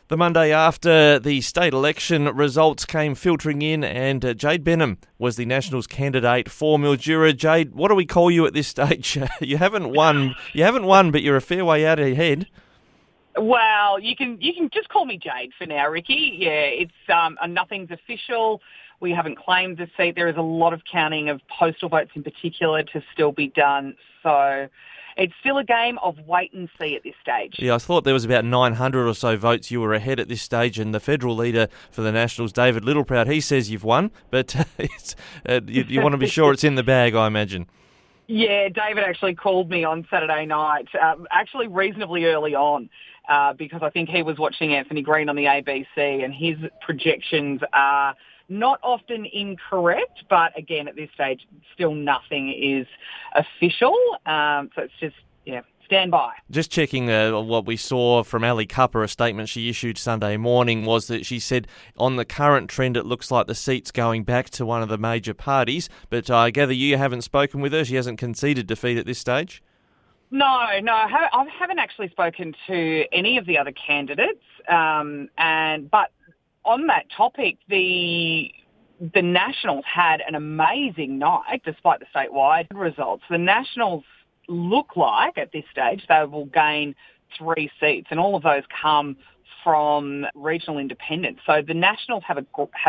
The Monday after the state election results came filtering in, and Jade Benham was the Nationals candidate for Mildura. Jade, what do we call you at this stage? You haven't won, but you're a fair way out ahead. Well, you can just call me Jade for now, Ricky. Yeah, it's nothing's official. We haven't claimed the seat. There is a lot of counting of postal votes in particular to still be done. So it's still a game of wait and see at this stage. Yeah, I thought there was about 900 or so votes you were ahead at this stage, and the federal leader for the Nationals, David Littleproud, he says you've won, but you want to be sure it's in the bag, I imagine. Yeah, David actually called me on Saturday night, actually reasonably early on, because I think he was watching Anthony Green on the ABC, and his projections are not often incorrect, but again, at this stage, still nothing is official. So it's just, stand by. Just checking what we saw from Ali Cupper, a statement she issued Sunday morning, was that she said on the current trend, it looks like the seat's going back to one of the major parties. But I gather you haven't spoken with her. She hasn't conceded defeat at this stage? No, I haven't actually spoken to any of the other candidates. But on that topic, the Nationals had an amazing night, despite the statewide results. The Nationals look like, at this stage, they will gain 3 seats, and all of those come from regional independents. So the Nationals have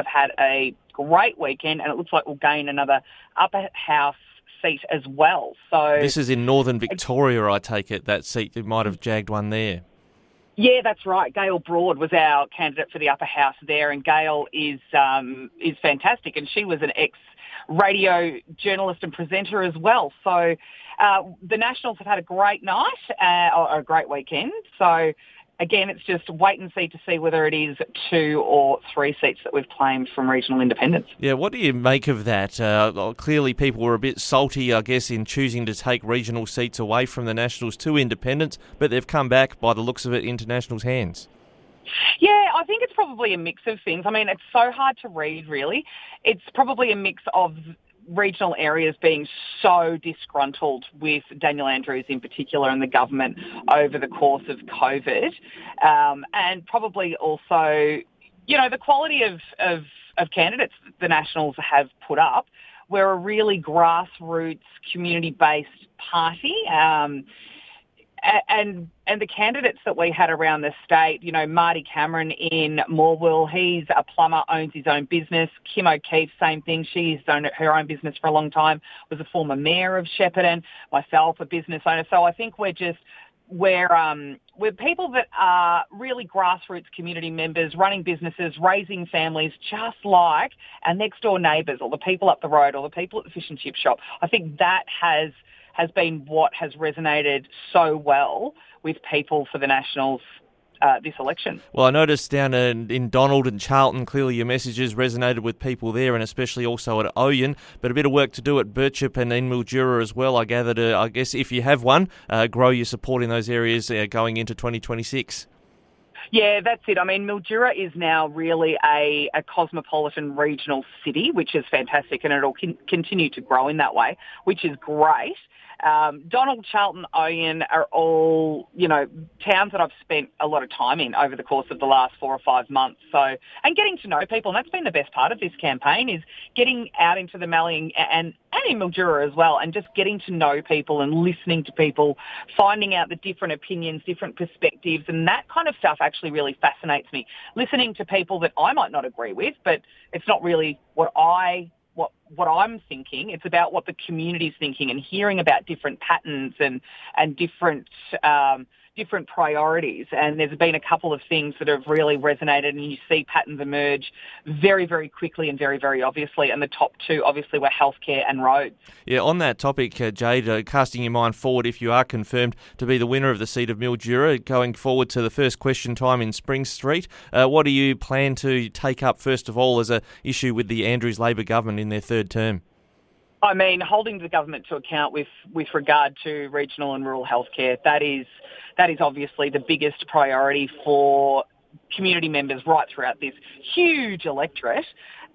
had a great weekend, and it looks like we'll gain another upper house seat as well. So this is in Northern Victoria, I take it, that seat. It might have jagged one there. Yeah, that's right. Gail Broad was our candidate for the upper house there, and Gail is fantastic, and she was an ex-radio journalist and presenter as well. So the Nationals have had a great night, or a great weekend. So again, it's just wait and see whether it is 2 or 3 seats that we've claimed from regional independents. Yeah, what do you make of that? Clearly people were a bit salty, I guess, in choosing to take regional seats away from the Nationals to independents, but they've come back, by the looks of it, into Nationals' hands. Yeah, I think it's probably a mix of things. I mean, it's so hard to read, really. It's probably a mix of regional areas being so disgruntled with Daniel Andrews in particular and the government over the course of COVID, and probably also, the quality of candidates the Nationals have put up. We're a really grassroots, community-based party, and the candidates that we had around the state, Marty Cameron in Morwell, he's a plumber, owns his own business. Kim O'Keefe, same thing. She's owned her own business for a long time, was a former mayor of Shepparton, myself, a business owner. So I think we're people that are really grassroots community members, running businesses, raising families, just like our next door neighbours or the people up the road or the people at the fish and chip shop. I think that has been what has resonated so well with people for the Nationals this election. Well, I noticed down in Donald and Charlton, clearly your messages resonated with people there, and especially also at Oyen, but a bit of work to do at Birchip and in Mildura as well, I gather, to, I guess, if you have one, grow your support in those areas going into 2026. Yeah, that's it. I mean, Mildura is now really a cosmopolitan regional city, which is fantastic, and it'll continue to grow in that way, which is great. Donald, Charlton, Oyen are all, towns that I've spent a lot of time in over the course of the last 4 or 5 months. So, and getting to know people, and that's been the best part of this campaign, is getting out into the Mallee and in Mildura as well, and just getting to know people and listening to people, finding out the different opinions, different perspectives, and that kind of stuff actually really fascinates me. Listening to people that I might not agree with, but it's not really what I'm thinking. It's about what the community's thinking, and hearing about different patterns and different priorities. And there's been a couple of things that have really resonated, and you see patterns emerge very, very quickly and very, very obviously. And the top 2 obviously were healthcare and roads. Yeah, on that topic, Jade, casting your mind forward, if you are confirmed to be the winner of the seat of Mildura, going forward to the first question time in Spring Street, what do you plan to take up first of all as an issue with the Andrews Labor government in their 3rd term? I mean, holding the government to account with regard to regional and rural healthcare, that is obviously the biggest priority for community members right throughout this huge electorate.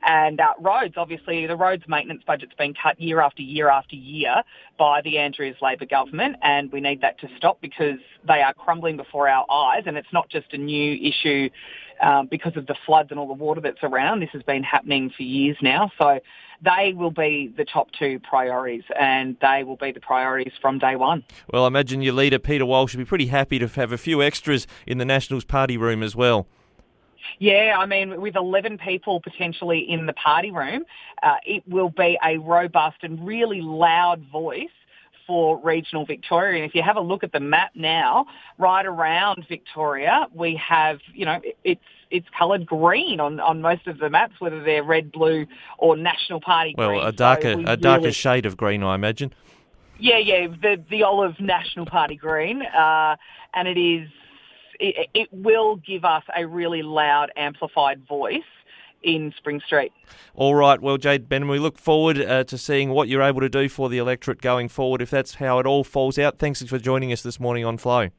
And roads, obviously, the roads maintenance budget's been cut year after year after year by the Andrews Labor government, and we need that to stop because they are crumbling before our eyes, and it's not just a new issue because of the floods and all the water that's around. This has been happening for years now. So they will be the top two priorities, and they will be the priorities from day one. Well, I imagine your leader, Peter Walsh, will be pretty happy to have a few extras in the Nationals party room as well. Yeah, I mean, with 11 people potentially in the party room, it will be a robust and really loud voice for regional Victoria. And if you have a look at the map now, right around Victoria, we have, it's coloured green on most of the maps, whether they're red, blue or National Party green. Well, a darker shade of green, I imagine. Yeah, the olive National Party green. And it will give us a really loud, amplified voice in Spring Street. All right, well, Jade Benham, we look forward to seeing what you're able to do for the electorate going forward, if that's how it all falls out. Thanks for joining us this morning on Flow.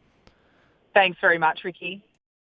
Thanks very much, Ricky.